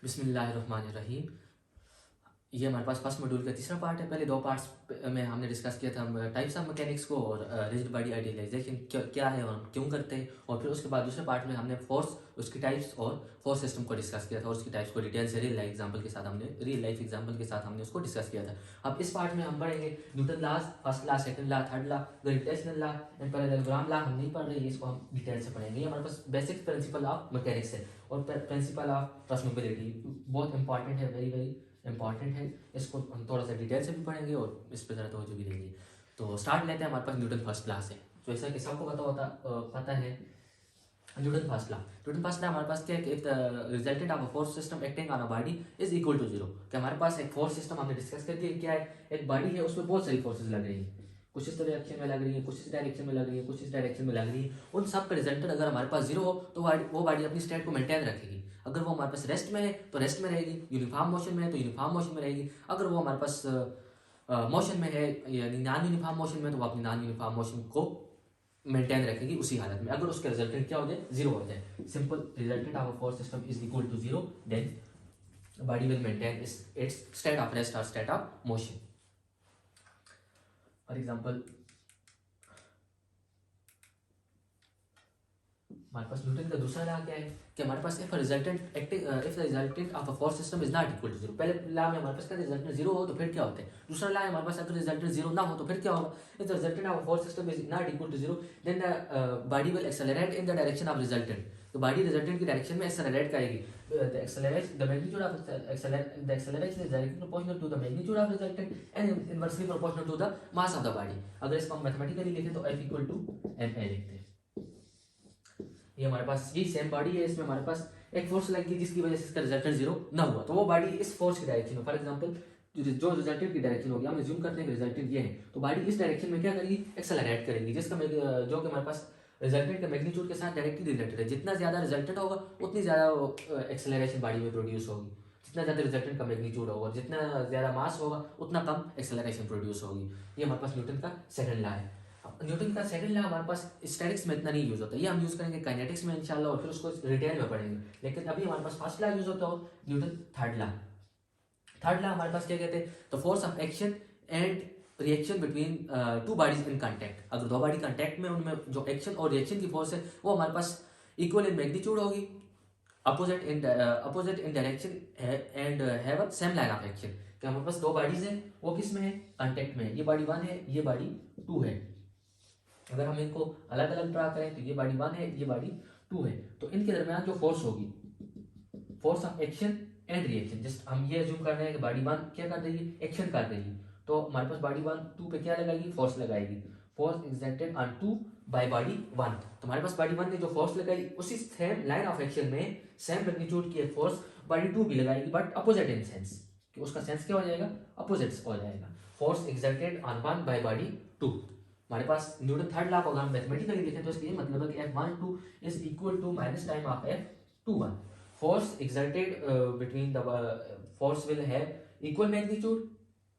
बिस्मिल्लाहिर्रहमानिर्रहीम। ये हमारे पास फर्स्ट मॉड्यूल का तीसरा पार्ट है। पहले दो पार्ट्स में हमने डिस्कस किया था टाइप्स ऑफ मैकेनिक्स को और रिजिड बॉडी आइडियलाइजेशन क्या है और हम क्यों करते हैं। और फिर उसके बाद दूसरे पार्ट में हमने फोर्स, उसकी टाइप्स और फोर्स सिस्टम को डिस्कस किया था और उसकी टाइप्स को डिटेल से रियल लाइफ एग्जांपल के साथ हमने उसको डिस्कस किया था। अब इस पार्ट में हम पढ़ेंगे Newton laws, first law, second law, third law, gravitational law and parallelogram law हम नहीं पढ़ रहे हैं, इसको हम डिटेल से पढ़ेंगे। ये हमारे पास बेसिक प्रिंसिपल ऑफ मैकेनिक्स है और प्रिंसिपल ऑफ ट्रांसमिबिलिटी बहुत इंपॉर्टेंट है, वेरी वेरी इंपॉर्टेंट है। इसको हम थोड़ा सा डिटेल से भी पढ़ेंगे और इस पर ज़रा तवज्जो भी देंगे। तो स्टार्ट लेते हैं। हमारे पास न्यूटन फर्स्ट लॉ से, तो ऐसा कि सबको पता है Newton first law. Newton first law हमारे पास क्या है कि resultant of a force system acting on a body is equal to zero. कि हमारे पास एक फोर्स सिस्टम हमने डिस्कस कर दिया, क्या है, एक बॉडी है, उसमें बहुत सारी फोर्सेज लग रही हैं, कुछ इस डायरेक्शन में लग रही है, कुछ इस डायरेक्शन में लग रही है, कुछ इस डायरेक्शन में लग रही है। उन सब का रिजल्टेंट अगर हमारे पास जीरो हो तो वो बॉडी अपनी स्टेट को मेंटेन रखेगी। अगर वो हमारे पास रेस्ट में है तो रेस्ट में रहेगी, यूनिफॉर्म मोशन में है तो यूनिफॉर्म मोशन में रहेगी। अगर वो हमारे पास मोशन में है यानी नॉन यूनिफॉर्म मोशन में, तो वो अपनी नॉन यूनिफॉर्म मोशन को मेंटेन रखेगी उसी हालत में। अगर उसका रिजल्टेंट क्या हो जाए, जीरो हो जाए, simple resultant of a force system is equal to zero, then body will maintain its state of rest और state of motion. For example हमारे पास न्यूटन का दूसरा लॉ क्या है कि हमारे पास if the resultant of a force system is not equal to zero. पहले लॉ में हमारे पास क्या रिजल्टेंट जीरो हो तो फिर क्या होता है। दूसरा लॉ है हमारे पास अगर रिजल्टेंट जीरो ना हो तो फिर क्या होगा। If the resultant of a force system is not equal to zero then the body will accelerate in the direction of resultant. तो बॉडी रिजल्टेंट की डायरेक्शन में एक्सेलरेट करेगी। The magnitude of acceleration is directly proportional to the magnitude of resultant and inversely proportional to the mass of the body. अगर इसको हम mathematically लिखें तो F equal to ma लिखते हैं। ये हमारे पास ये सेम बॉडी है, इसमें हमारे पास एक फोर्स लगी जिसकी वजह से इसका रिजल्टेंट जीरो ना हुआ, तो वो बॉडी इस फोर्स की डायरेक्शन में, फॉर एग्जांपल जो रिजल्टेंट की डायरेक्शन होगी, हम अज्यूम करते हैं कि रिजल्टेंट ये है, तो बॉडी इस डायरेक्शन में क्या करेगी, एक्सेलरेट करेगी, जिसका जो कि हमारे पास रिजल्टेंट के मैग्नीट्यूड के साथ डायरेक्टली रिलेटेड है। जितना ज्यादा रिजल्टेंट होगा उतनी ज्यादा एक्सेलरेशन बॉडी में प्रोड्यूस होगी। जितना ज्यादा रिजल्टेंट का मैग्नीट्यूड होगा, जितना ज्यादा मास होगा उतना कम एक्सेलरेशन प्रोड्यूस होगी। ये हमारे पास न्यूटन का सेकंड लॉ है। न्यूटन का सेकंड लॉ हमारे पास स्टैटिक्स में इतना नहीं यूज होता, ये हम यूज करेंगे काइनेटिक्स में इंशाल्लाह और फिर उसको डिटेल में पढ़ेंगे। लेकिन अभी हमारे पास फर्स्ट लॉ यूज होता हो Newton third law. Third law हमारे पास क्या कहते हैं, the force of action and reaction between two bodies in contact. अगर दो बॉडी कांटेक्ट में, उनमें जो एक्शन और रिएक्शन की फोर्स है वो हमारे पास इक्वल इन मैग्नीट्यूड होगी, opposite in direction and have same line of action. कि हमारे पास दो बॉडीज हैं, वो किस में है, कांटेक्ट में है। ये बॉडी 1 है, ये बॉडी 2 है। अगर हम इनको अलग अलग ड्रा करें तो ये बॉडी 1 है, ये बॉडी 2 है, तो इनके दरमियान जो फोर्स होगी, force of action and reaction, just हम ये अज्यूम कर रहे हैं कि बॉडी 1 क्या कर रही है, एक्शन कर रही है, तो हमारे पास बॉडी 1 2 पे क्या लगाएगी, फोर्स लगाएगी। Force exerted on 2 by body 1। तो हमारे पास बॉडी 1 ने जो फोर्स लगाई उसी सेम लाइन ऑफ एक्शन में सेम मैग्नीट्यूड की एक फोर्स बॉडी 2 भी लगाएगी, बट अपोजिट इन सेंस, कि उसका सेंस क्या हो जाएगा, अपोजिट हो जाएगा। Force exerted on 1 by body 2। हमारे पास न्यूटन थर्ड लॉ को अगर हम मैथमेटिकली लिखें तो इसका ये मतलब है कि F12 is equal to minus time of F21। Force exerted between the force will have equal magnitude,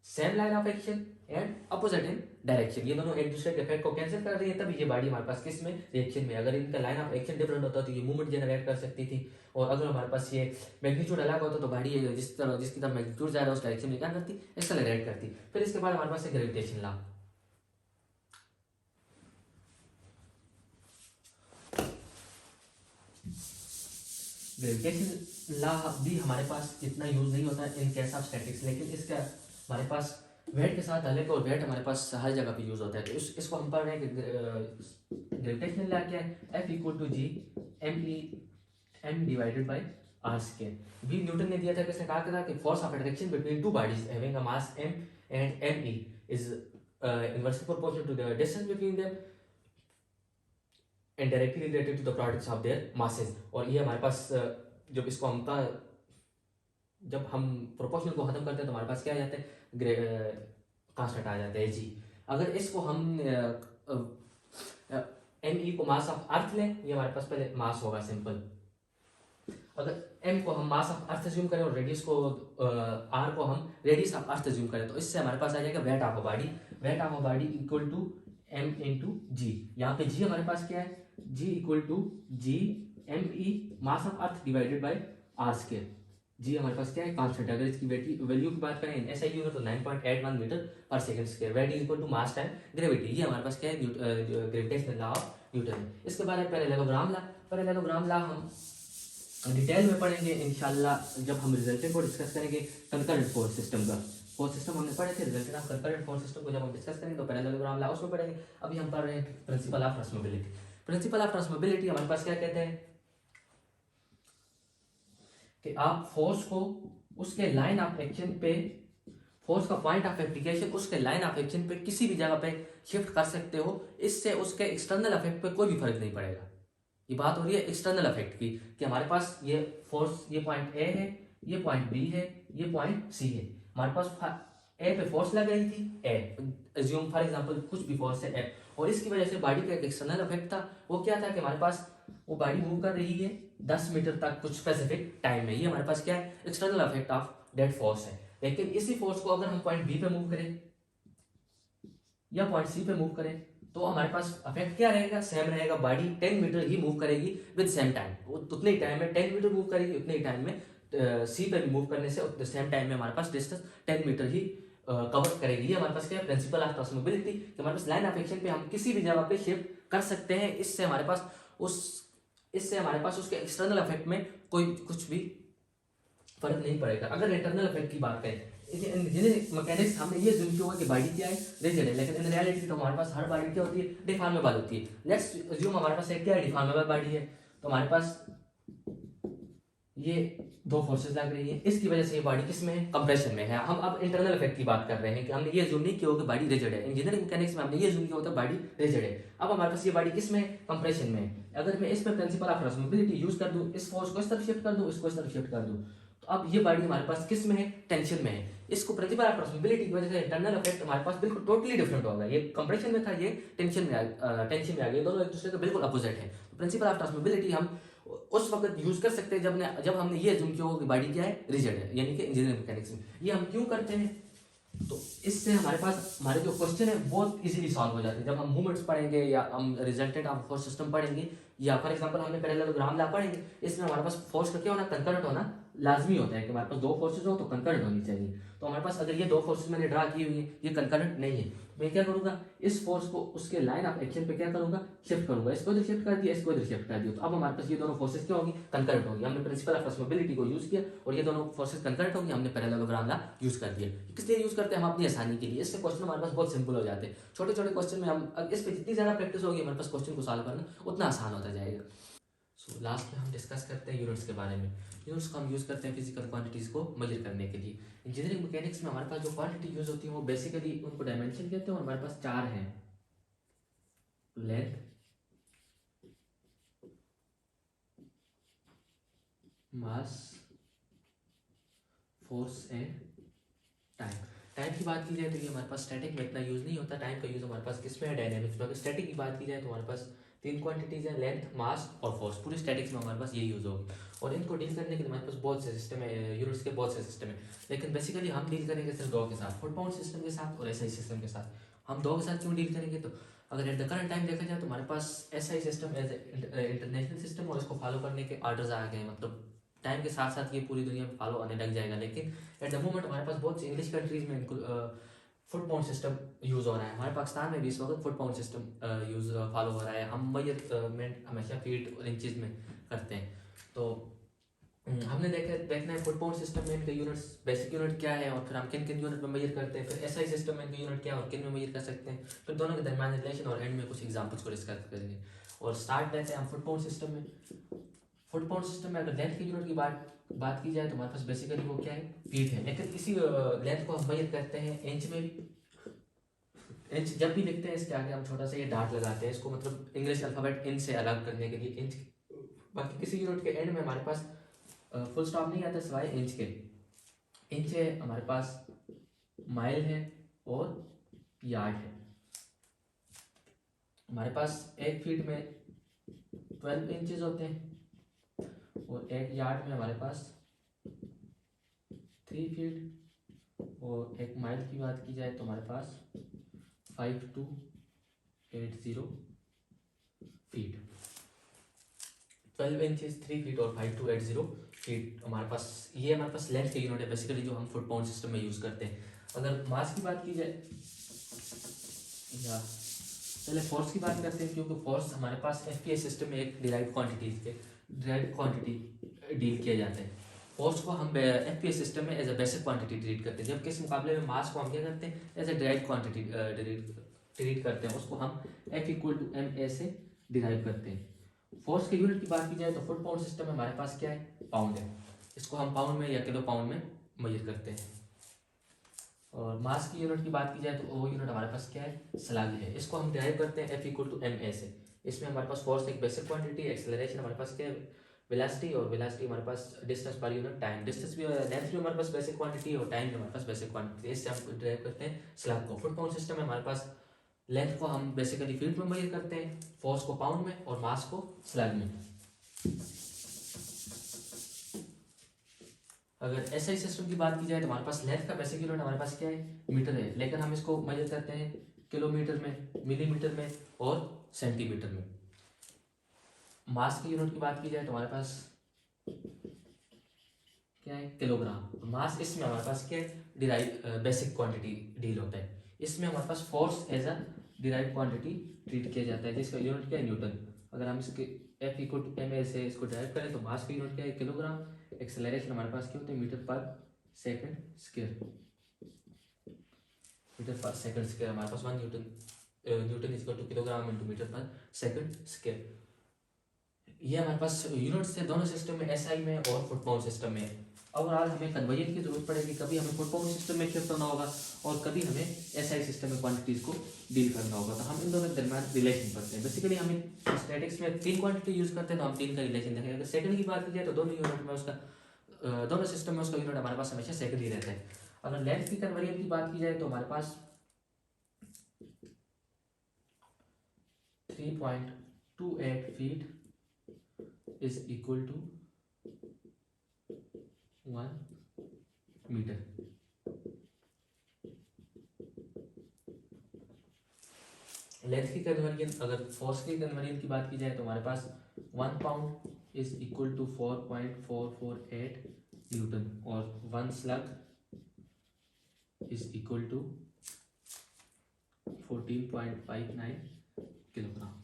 same line of action and opposite in direction. ये दोनों एक दूसरे के इफेक्ट को कैंसिल कर रही है, तभी ये बॉडी हमारे पास किस में, रिएक्शन में। अगर इनका लाइन ऑफ एक्शन डिफरेंट होता तो ये मूवमेंट जनरेट कर सकती थी, और अगर हमारे पास ये मैग्नीट्यूड अलग होता तो बॉडी जिसकी तरफ मैग्नीट्यूड ज्यादा उस डायरेक्शन में क्या करती, एक्सेलरेट करती। फिर इसके बाद हमारे पास ग्रेविटेशन लॉ। ग्रेविटेशन लॉ भी हमारे पास इतना यूज नहीं होता इन केस ऑफ स्टैटिक्स, लेकिन इसका हमारे पास वेट के साथ अलग, और वेट हमारे पास हर जगह पे यूज होता है। तो इसको हम पढ़ रहे हैं कि ग्रेविटेशनल लॉ क्या है, F equal to G m divided by r square. भी न्यूटन ने दिया था, किसने कहा था कि force of attraction between two bodies having a mass m and me is inversely proportional to the distance between them and directly related to the products of their masses. और ये हमारे पास जब इसको जब हम प्रोपोर्शनल को खत्म करते हैं तो हमारे पास क्या आ जाता है, कांस्टेंट आ जाता है जी। अगर इसको हम एम ई को मास ऑफ अर्थ लें, ये हमारे पास पहले मास होगा सिंपल। अगर एम को हम मास ऑफ अर्थ अज्यूम करें और रेडियस को आर को हम रेडियस ऑफ अर्थ अज्यूम करें, तो इससे हमारे पास आ जाएगा weight of a body. Weight of a body equal to M into G. यहाँ पे जी हमारे पास क्या है, G equal to G M E mass of earth divided by R square. G हमारे पास क्या है, कांस्टेंट। अगर इसकी वैल्यू की बात करें एसआई यूनिट तो 9.81 मीटर पर second square. Weight is equal to mass time gravity. ये हमारे पास क्या है, ग्रेविटेशनल लॉ ऑफ न्यूटन है। इसके बाद है पैरेललोग्राम लॉ। पैरेललोग्राम लॉ हम डिटेल में पढ़ेंगे इंशाल्लाह जब हम रिजल्टेंट को डिस्कस करेंगे कंकरेंट फोर्स सिस्टम का। फोर्स सिस्टम हमने पढ़े थे, resultant of concurrent force system को जब हम डिस्कस करेंगे तो पैरेललोग्राम लॉ उसमें पढ़ेंगे। अभी हम पढ़ रहे हैं प्रिंसिपल ऑफ ट्रांसमिबिलिटी। प्रिंसिपल ऑफ ट्रांसमिबिलिटी हमारे पास क्या कहते हैं कि आप फोर्स को उसके लाइन ऑफ एक्शन पे, फोर्स का पॉइंट ऑफ एप्लीकेशन उसके लाइन ऑफ एक्शन पे किसी भी जगह पे शिफ्ट कर सकते हो। इससे उसके एक्सटर्नल इफेक्ट पे कोई भी फर्क नहीं पड़ेगा। ये बात हो रही है एक्सटर्नल इफेक्ट की, कि हमारे पास ये फोर्स, ये पॉइंट ए है, ये पॉइंट बी है, ये पॉइंट सी है। हमारे पास ए पे फोर्स लग रही थी, ए एज्यूम फॉर एग्जांपल कुछ भी फोर्स है ए, और इसकी वजह से बॉडी का एक एक्सटर्नल इफेक्ट था। वो क्या था कि हमारे पास वो बॉडी मूव कर रही है 10 मीटर तक कुछ स्पेसिफिक टाइम में। ये हमारे पास क्या है, external effect of that force है। लेकिन इसी फोर्स को अगर हम पॉइंट बी पे मूव करें या पॉइंट सी पे मूव करें तो हमारे पास इफेक्ट क्या रहेगा, सेम रहेगा। बॉडी 10 मीटर ही मूव करेगी विद सेम टाइम। उतने ही टाइम में 10 मीटर मूव करेगी, उतने ही टाइम में सी पे भी मूव करने से सेम टाइम में हमारे पास डिस्टेंस 10 मीटर ही कवर करेगी। ये हमारे पास क्या है, प्रिंसिपल ऑफ ट्रांसमिबिलिटी। हमारे पास लाइन ऑफ एक्शन पे हम किसी भी जगह पे शिफ्ट कर सकते हैं। इससे हमारे पास उसके एक्सटर्नल इफेक्ट में कोई कुछ भी फर्क नहीं पड़ेगा। अगर इंटरनल इफेक्ट की बात करें, इंजीनियरिंग मैकेनिक्स हमने ये जूम किया हुआ कि बॉडी क्या है, रिजिड है, लेकिन इन रियलिटी तो हमारे पास हर बॉडी क्या होती है, डिफॉर्मेबल होती है। लेट्स अज्यूम हमारे पास एक क्या है, डिफॉर्मेबल बॉडी है। तो हमारे पास ये दो फोर्सेस लग रही है, इसकी वजह से ये बॉडी किस में है, कंप्रेशन में है। हम अब इंटरनल इफेक्ट की बात कर रहे हैं कि हमने ये जूम नहीं किया होगा बॉडी रिजिड है। इंजीनियरिंग मैकेनिक्स में हमने ये जूम किया होता है बॉडी रिजिड है। अब हमारे पास ये बॉडी किस में है, कंप्रेशन में है। अगर मैं इस पर प्रिंसिपल ऑफ ट्रांसमिबिलिटी यूज कर दूं, इस फोर्स को इस तरफ शिफ्ट कर दूं, इसको इस तरफ शिफ्ट कर दूं, तो अब ये बॉडी हमारे पास किस में है, टेंशन में है। इसको प्रिंसिपल ऑफ ट्रांसमिबिलिटी की वजह से इंटरनल इफेक्ट हमारे पास बिल्कुल टोटली डिफरेंट होगा। ये कंप्रेशन में था, ये टेंशन में आ गया। दोनों एक दूसरे के बिल्कुल अपोजिट है। प्रिंसिपल ऑफ ट्रांसमिबिलिटी हम उस वक्त यूज कर सकते हैं जब हमने ये जूम किया होगा कि बॉडी क्या है, रिजिड है, यानी कि इंजीनियरिंग मैकेनिक्स में। ये हम क्यों करते हैं, तो इससे हमारे पास हमारे जो क्वेश्चन है बहुत इजीली सॉल्व हो जाते हैं। जब हम मूवमेंट्स पढ़ेंगे या हम रिजल्टेंट ऑफ फोर्स सिस्टम पढ़ेंगे, या फॉर एग्जांपल हमने पैरेललोग्राम लॉ पढ़ेंगे, इसमें हमारे पास फोर्स का क्या होना, कंकरेंट होना लाजमी होता है कि हमारे पास दो फोर्सेज हो तो कंकरेंट होनी चाहिए। तो हमारे पास अगर ये दो फोर्सेज मैंने ड्रा की हुई है, ये कंकरेंट नहीं है, मैं क्या करूंगा, इस फोर्स को उसके लाइन ऑफ एक्शन पे क्या करूंगा, शिफ्ट करूंगा। इसको इधर शिफ्ट कर दिया, इसको इधर शिफ्ट कर दिया, तो अब हमारे पास ये दोनों फोर्सेज क्या होगी, कंकरेंट होगी। हमने प्रिंसिपल ऑफ ट्रांसमिबिलिटी को यूज किया और ये दोनों फोर्सेज कंकरेंट होगी, हमने पैरेललोग्राम लॉ यूज कर दिया। किस लिए यूज करते हैं, हम अपनी आसानी के लिए। इससे क्वेश्चन हमारे पास बहुत सिंपल हो जाते हैं। छोटे छोटे क्वेश्चन में हम इस पे जितनी ज्यादा प्रैक्टिस होगी हमारे पास क्वेश्चन को सॉल्व करना उतना आसान होता जाएगा। सो लास्ट में हम डिस्कस करते हैं यूनिट्स के बारे में। यूनिट्स को हम यूज़ करते हैं फिजिकल क्वांटिटीज़ को मेजर करने के लिए। इंजीनियरिंग मैकेनिक्स में हमारे पास जो क्वांटिटी यूज़ होती है वो बेसिकली उनको डायमेंशन कहते हैं, और हमारे पास चार हैं, length, mass, force and time. Time की बात की जाए तो ये हमारे पास स्टैटिक में इतना यूज़ नहीं होता। टाइम का यूज़ हमारे पास किस में है, डायनेमिक्स में। अगर स्टैटिक की बात की जाए तो हमारे पास तीन क्वांटिटीज़ हैं, लेंथ, मास और फोर्स। पूरी स्टैटिक्स में हमारे पास ये यूज़ होगी, और इनको डील करने के लिए हमारे पास बहुत से सिस्टम है, यूनिट्स के बहुत से सिस्टम है। लेकिन बेसिकली हम डील करेंगे सिर्फ दो के साथ, फुट पाउंड सिस्टम के साथ और एसआई सिस्टम के साथ। हम दो के साथ क्यों डील करेंगे, तो अगर एट द करंट टाइम देखा जाए तो हमारे पास SI system as international system और इसको फॉलो करने के ऑर्डर्स आ गए हैं। मतलब टाइम के साथ साथ ये पूरी दुनिया में फॉलो होने लग जाएगा। लेकिन एट द मोमेंट हमारे पास बहुत सी इंग्लिश कंट्रीज में फुट पाउंड सिस्टम यूज़ हो रहा है। हमारे पाकिस्तान में भी इस वक्त foot pound system use follow हो रहा है। हम मेजरमेंट हमेशा फीट और इंचज़ में करते हैं। तो हमने देखना है फुट पाउंड सिस्टम में इनके यूनिट्स, बेसिक यूनिट क्या है, और फिर हम किन किन यूनिट में मेजर करते हैं। फिर एसआई सिस्टम में इनके यूनिट क्या है और किन में मेजर कर सकते हैं। फिर दोनों के दरमियान रिलेशन, और एंड में कुछ एग्जाम्पल्स को डिस्कस करेंगे। और स्टार्ट लेते हैं हम फुट पाउंड सिस्टम में। फुट पाउंड सिस्टम में अगर लेंथ की यूनिट की बात की जाए तो हमारे पास बेसिकली वो क्या है, फीट है। लेकिन इसी लेंथ को हम मेजर करते हैं इंच में भी। इंच जब भी लिखते हैं इसके आगे हम छोटा सा ये डाट लगाते हैं, इसको मतलब इंग्लिश अल्फाबेट इन से अलग करने के लिए इंच। बाकी किसी यूनिट के एंड में हमारे पास फुल स्टॉप नहीं आता सिवाय इंच के। इंच है हमारे पास, माइल है और यार्ड है। हमारे पास एक फीट में 12 इंचेस होते हैं, और एक यार्ड में हमारे पास 3 फीट, और एक माइल की बात की जाए तो हमारे पास 5280 फीट। 12 इंचेस, 3 फीट और 5280 फीट हमारे पास, ये हमारे पास लेंथ के यूनिट है बेसिकली जो हम फुट पाउंड सिस्टम में यूज़ करते हैं। अगर मास की बात की जाए या पहले फोर्स की बात करते हैं, क्योंकि फोर्स हमारे पास एफपीएस सिस्टम में एक डिराइव क्वांटिटी डील किया जाता है। फोर्स को हम एफपीएस सिस्टम में as a basic quantity treat करते हैं, जबकि इस मुकाबले में मास को हम क्या करते हैं as a derive quantity treat करते हैं। उसको हम F equal to M A से डिराइव करते हैं। फोर्स के यूनिट की बात की जाए तो फुट पाउंड सिस्टम में हमारे पास क्या है, पाउंड है। इसको हम पाउंड में या किलो पाउंड में मेजर करते हैं। और मास की यूनिट की बात की जाए तो वो यूनिट हमारे पास क्या है, स्लग है। इसको हम डिराइव करते हैं F equal to M A से। इसमें हमारे पास फोर्स एक बेसिक क्वांटिटी, एक्सेलरेशन हमारे पास क्या है, वेलोसिटी, और वेलोसिटी हमारे पास distance per unit time. Distance भी, लेंथ भी हमारे पास बेसिक क्वांटिटी और टाइम भी हमारे पास बेसिक क्वांटिटी। इससे हम डिराइव करते हैं स्लग को। फुट पाउंड सिस्टम में हमारे पास लेंथ को हम बेसिकली फीट में मेजर करते हैं, फोर्स को पाउंड में और मास को स्लग में। अगर एसआई सिस्टम की बात की जाए तो हमारे पास लेंथ का बेसिक यूनिट हमारे पास क्या है, मीटर है, लेकिन हम इसको मेजर करते हैं किलोमीटर में, मिलीमीटर में और सेंटीमीटर में। मास की यूनिट की बात की जाए तो हमारे पास क्या है, किलोग्राम। मास इसमें हमारे पास क्या है, डिराइव बेसिक क्वांटिटी डील होता है। इसमें हमारे पास force as a derive quantity treat किया जाता है, जिसका यूनिट क्या है, न्यूटन। अगर हम इसके F equal to M A से इसको डिराइव करें तो मास का यूनिट क्या है, किलोग्राम। एक्सेलरेशन हमारे पास क्या होता है, मीटर पर सेकंड स्क्वायर। मीटर पर सेकंड स्क्वायर हमारे पास 1 Newton, Newton is equal to kilogram into metre पर सेकंड स्क्वायर। ये हमारे पास यूनिट्स है दोनों सिस्टम में, एसआई में और फुट पाउंड सिस्टम में। ओवरऑल हमें कन्वर्जन की जरूरत पड़ेगी, कभी हमें फुट पाउंड सिस्टम में शिफ्ट होना होगा और कभी हमें एसआई सिस्टम में क्वांटिटीज को डील करना होगा। तो हम इन दोनों के दरमियान रिलेशन पढ़ते हैं। बेसिकली हमें स्टैटिक्स में 3 क्वांटिटी यूज करते हैं, तो हम 3 का रिलेशन देखेंगे। अगर सेकंड की बात की जाए तो दोनों यूनिट में उसका दोनों सिस्टम में उसका यूनिट हमारे पास हमेशा सेकंड ही रहता है। अगर लेंथ की कन्वर्जन की बात की जाए तो हमारे पास 3.28 feet is equal to 1 metre. Length की कन्वर्जन, अगर फोर्स की कन्वर्जन की बात की जाए तो हमारे पास 1 pound is equal to 4.448 Newton और 1 slug is equal to 14.59 kilogram.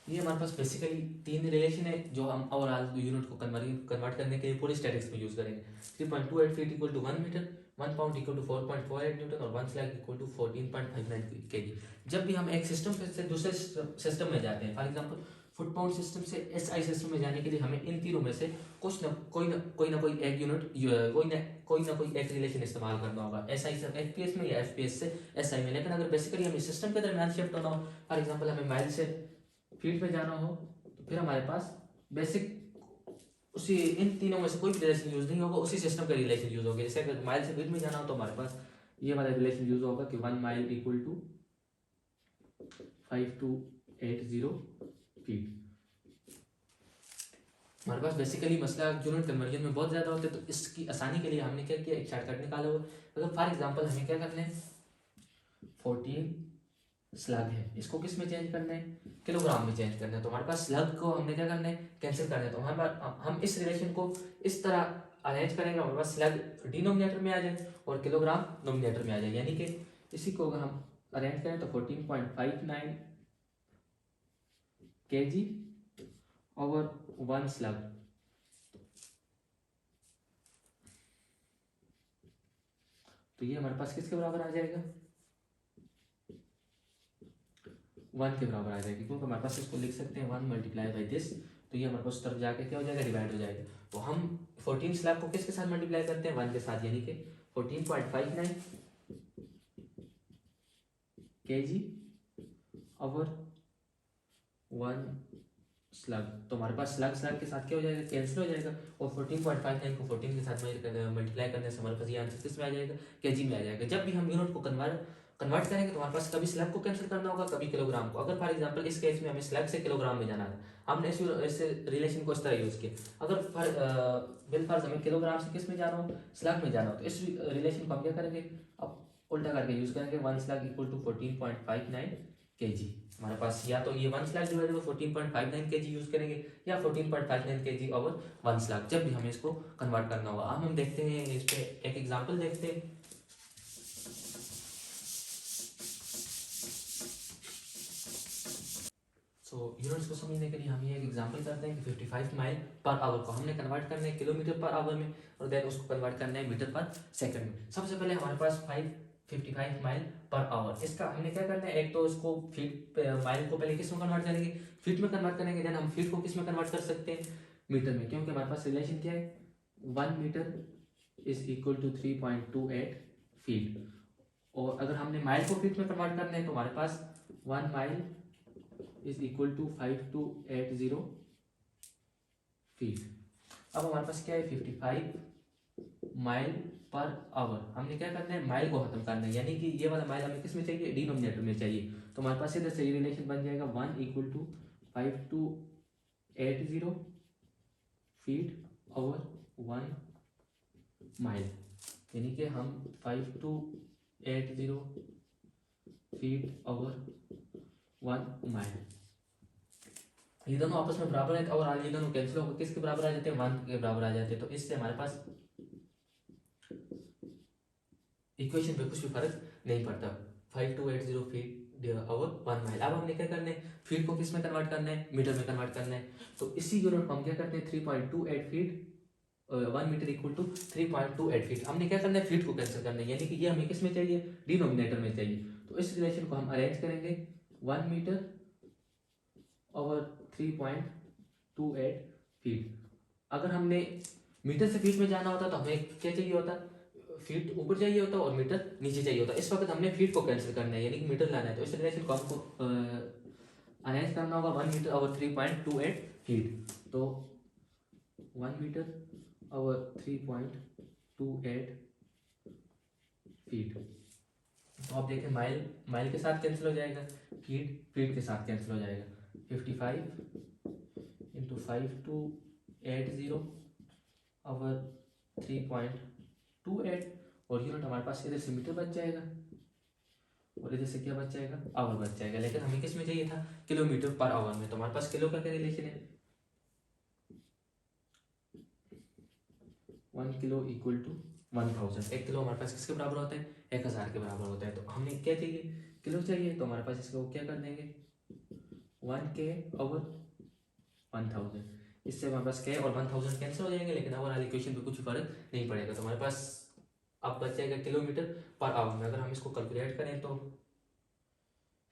ये हमारे पास बेसिकली 3 रिलेशन है जो हम ओवरऑल यूनिट को कन्वर्ट करने के लिए पूरी स्टैटिक्स में यूज करेंगे। 3.28 feet equal to 1 metre, 1 pound equal to 4.48 Newton और 1 स्लैग इक्वल टू 14.59 केजी। जब भी हम एक सिस्टम से दूसरे सिस्टम में जाते हैं, for example foot pound system से एसआई सिस्टम में जाने के लिए हमें इन तीनों में से कोई ना कोई एक यूनिट, कोई ना कोई एक रिलेशन इस्तेमाल करना होगा, एसआई से एफपीएस में या एफपीएस से एसआई में। लेकिन अगर बेसिकली हमें सिस्टम के दरमियान शिफ्ट होना हो, फॉर एग्जांपल हमें माइल से फीट में जाना हो, तो फिर हमारे पास बेसिक उसी इन तीनों में से कोई भी रिलेशन यूज नहीं होगा, उसी सिस्टम का रिलेशन यूज होगा। जैसे अगर माइल से फीट में जाना हो तो हमारे पास ये वाला रिलेशन यूज होगा कि 1 माइल इक्वल टू 5280 फीट। हमारे पास बेसिकली मसला यूनिट कन्वर्जन में बहुत ज़्यादा होते हैं, तो इसकी आसानी के लिए हमने क्या किया, एक शॉर्टकट निकाला हुआ। अगर फॉर एग्जांपल हमें क्या करना है, 14 स्लग है, इसको किस में चेंज करना है, किलोग्राम में चेंज करना है। तो हमारे पास स्लग को हमने क्या करना है, कैंसिल करना है। तो हमारे पास हम इस रिलेशन को इस तरह अरेंज करेंगे, हमारे पास स्लग डिनोमिनेटर में आ जाए और किलोग्राम नोमिनेटर में आ जाए। यानी कि इसी को अगर हम अरेंज करें तो 14.59 kg ओवर 1 स्लग, तो ये हमारे पास किसके बराबर आ जाएगा, 1 के बराबर आ जाएगी, क्योंकि हमारे पास इसको लिख सकते हैं 1 मल्टीप्लाई बाई दिस। तो ये हमारे पास तरफ जाके क्या हो जाएगा, डिवाइड हो जाएगा। तो हम 14 स्लैब को किसके साथ मल्टीप्लाई करते हैं, 1 के साथ, यानी कि 14.59 kg ओवर 1 स्लग। तो हमारे पास स्लग स्लग के साथ क्या हो जाएगा, कैंसिल हो जाएगा, और 14.59 को 14 के साथ मल्टीप्लाई करने से हमारे पास ये आंसर किस में आ जाएगा, केजी में आ जाएगा। जब भी हम यूनिट को कन्वर्ट करेंगे तो हमारे पास कभी स्लग को कैंसिल करना होगा, कभी किलोग्राम को। अगर फॉर एग्जांपल इस केस में हमें स्लग से किलोग्राम में जाना है, हमने इस रिलेशन को इस तरह यूज किया। अगर बिलफर्ज हमें किलोग्राम से किस में जाना हो, स्लग में जाना हो, तो इस रिलेशन को हम क्या करेंगे, अब उल्टा करके यूज करेंगे, 1 स्लग इक्वल टू 14.59 kg। हमारे पास या तो ये 1 lakh divided by 14.59 kg use करेंगे या 14.59 kg ओवर 1 लाख, जब भी हमें इसको कन्वर्ट करना होगा। अब हम देखते हैं इस पे एक एग्जांपल देखते हैं। सो यूनिट्स को समझने के लिए हम ये एक एग्जांपल करते हैं कि 55 माइल पर आवर को हमने कन्वर्ट करना है किलोमीटर पर आवर में, और देन उसको कन्वर्ट करना है मीटर पर सेकंड में। सबसे पहले हमारे पास 55 माइल पर आवर, इसका हमने क्या करना है, एक तो इसको फीट माइल को पहले किस में कन्वर्ट करेंगे, फीट में कन्वर्ट करेंगे। देन हम फीट को किस में कन्वर्ट कर सकते हैं, मीटर में, क्योंकि हमारे पास रिलेशन क्या है, 1 metre is equal to 3.28 feet. और अगर हमने माइल को फीट में कन्वर्ट करना है तो हमारे पास 1 mile is equal to 5280 feet. अब हमारे पास क्या है, 55 माइल पर आवर। हमने क्या करना है, माइल को खत्म करना है, यानी कि ये वाला माइल हमें किस में चाहिए, डिनोमिनेटर में चाहिए। तो हमारे पास इधर से ये रिलेशन बन जाएगा 1 equal to 5280 feet over 1 mile, यानी कि हम 5280 फीट ओवर 1 माइल। ये दोनों आपस में बराबर है और ये दोनों कैंसिल होकर किसके बराबर आ जाते हैं, 1 के बराबर आ जाते हैं। तो इससे हमारे पास इक्वेशन पे कुछ भी फर्क नहीं पड़ता। 5280 फीट ओवर 1 माइल। अब हमने क्या करना है, फीट को किस में कन्वर्ट करना है, मीटर में कन्वर्ट करना है। तो इसी यूनिट को हम क्या करते हैं, 3.28 feet 1 metre equal to 3.28 feet. हमने क्या करना है, फीट को कैंसिल करना है, यानी कि ये हमें किस में चाहिए, डिनोमिनेटर में चाहिए। तो इस रिलेशन को हम अरेंज करेंगे 1 मीटर ओवर 3.28 फीट। अगर हमने मीटर से फीट में जाना होता तो हमें क्या चाहिए होता, फीट ऊपर चाहिए होता और मीटर नीचे चाहिए होता। इस वक्त हमने फीट को कैंसिल करना है, यानी कि मीटर लाना है। तो इस रिलेशन को हमको अरेंज करना होगा 1 मीटर ओवर 3.28 फीट। तो 1 मीटर ओवर 3.28 फीट। तो आप देखें माइल माइल के साथ कैंसिल हो जाएगा, फीट फीट के साथ कैंसिल हो जाएगा। 55 इंटू 5280 ओवर 3.28, और यूनिट हमारे पास इधर से मीटर बच जाएगा और इधर से क्या बच जाएगा, आवर बच जाएगा। लेकिन हमें किस में चाहिए था, किलोमीटर पर आवर में। तो हमारे पास किलो का क्या रिलेशन है, 1 किलो इक्वल टू 1000। 1 किलो हमारे पास किसके बराबर होता है, 1000 के बराबर होता है। तो हमें क्या चाहिए, किलो चाहिए। तो हमारे पास इसको क्या कर देंगे, 1K ओवर 1000। इससे हमारे पास K और 1000 कैंसिल हो जाएंगे, लेकिन ओवर वाली इक्वेशन पे कुछ फर्क नहीं पड़ेगा। तो हमारे पास अब बच जाएगा किलोमीटर पर आवर में। अगर हम इसको कैलकुलेट करें तो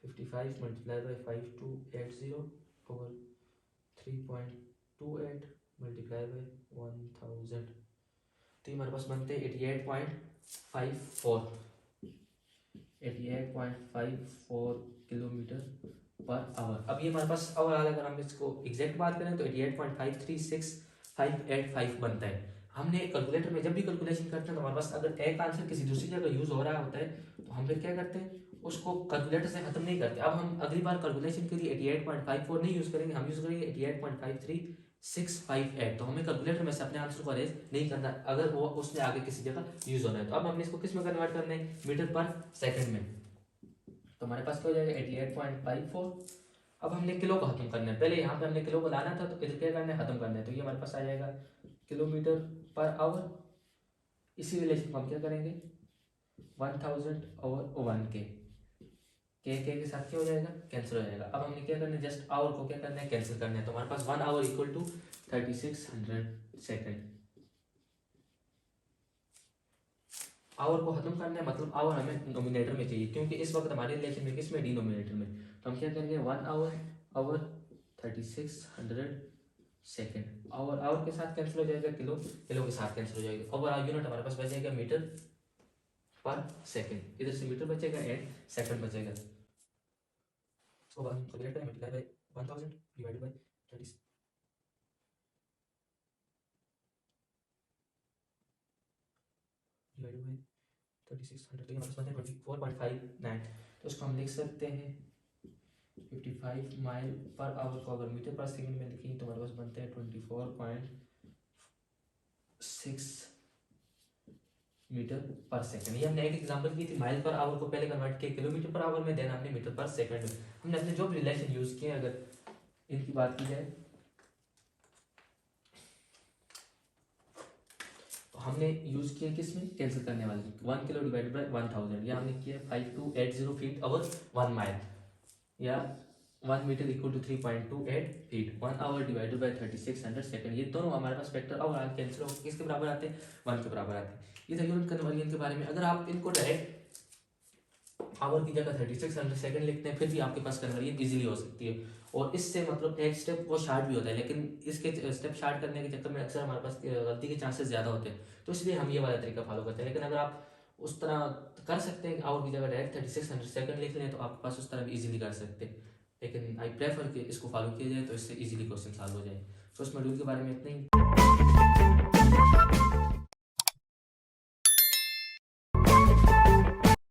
55 multiply by 5280 over 3.28 multiply by 1000, तो हमारे पास बनते हैं 88.54 किलोमीटर पर आवर। अब ये हमारे पास आवर आ, अगर हम इसको एग्जैक्ट बात करें तो 88.536,585 बनता है। हमने कैलकुलेटर में जब भी कैलकुलेशन करते हैं तो हमारे पास अगर एक आंसर किसी दूसरी जगह यूज हो रहा होता है तो हम फिर क्या करते हैं, उसको कैलकुलेटर से खत्म नहीं करते। अब हम अगली बार कैलकुलेशन के लिए 88.54 नहीं यूज करेंगे, हम यूज करेंगे 88.53658। तो हमें कैलकुलेटर में से अपने आंसर को अरेंज नहीं करना अगर वो उसने आगे किसी जगह यूज होना है। तो अब हमने इसको किस में कन्वर्ट करना है, मीटर पर सेकंड में। तो हमारे पास क्या हो जाएगा 88.54। अब हमने किलो को खत्म करना है, पहले यहाँ पे हमने किलो को लाना था तो इधर क्या करना है, खत्म करना है। तो ये हमारे पास आ जाएगा किलोमीटर पर आवर। इसी रिलेशन को हम क्या करेंगे, 1000 ओवर 1K, के के साथ क्या हो जाएगा, कैंसिल हो जाएगा। अब हमने क्या करना है, जस्ट आवर को क्या करना है, कैंसिल करना है। तो हमारे पास 1 hour equal to 3600 second. Hour को खत्म करना है, मतलब आवर हमें नोमिनेटर में चाहिए, क्योंकि इस वक्त हमारे रिलेशन में किस में, डिनोमिनेटर में। तो हम क्या करेंगे, 1 आवर ओवर 3600 सेकेंड। आवर के साथ कैंसिल हो जाएगा, किलो किलो के साथ कैंसिल हो जाएगा। ओवर यूनिट हमारे पास बचेगा मीटर पर सेकेंड, इधर से मीटर बचेगा एंड सेकंड बचेगा। So हम कैलकुलेट करें, multiply by 1000 divided by 30 divided by 3600, तो ये हमारे पास बनता है 24.59। तो इसको हम लिख सकते हैं 55 माइल पर आवर को अगर मीटर पर सेकंड में लिखें तो हमारे पास बनते हैं 24.6 मीटर पर सेकंड। ये हमने एक एग्जांपल की थी, माइल पर आवर को पहले कन्वर्ट किया किलोमीटर पर आवर में, देन हमने मीटर पर सेकंड में। हमने अपने जो भी रिलेशन यूज़ किए, अगर इनकी बात की जाए तो हमने यूज़ किया किसमें, कैंसिल करने वाले 1 किलो डिवाइडेड बाई 1000, या हमने किया 5280 फीट अवर 1 माइल, या 1 metre equal to 3.28 feet, 1 hour divided by 3600 second. ये दोनों हमारे पास फैक्टर और आगे कैंसिल होकर किसके बराबर आते हैं, 1 के बराबर आते हैं। ये था यूनिट कन्वर्जन के बारे में। अगर आप इनको डायरेक्ट आवर की जगह 3600 सेकंड लिखते हैं, फिर भी आपके पास कन्वर्जन इजीली हो सकती है, और इससे मतलब एक स्टेप वो शार्ट भी होता है, लेकिन इसके स्टेप शार्ट करने के चक्कर में अक्सर हमारे पास गलती के चांसेस ज़्यादा होते हैं, तो इसलिए हम ये वाला तरीका फॉलो करते हैं। लेकिन अगर आप उस तरह कर सकते हैं, आवर की जगह डायरेक्ट 3600 सेकंड लिख लें, तो आपके पास उस तरह भी इजीली कर सकते हैं, लेकिन आई प्रेफर कि इसको फॉलो किया जाए, तो इससे इजीली क्वेश्चन सॉल्व हो जाए। तो इस मॉड्यूल के बारे में इतना ही।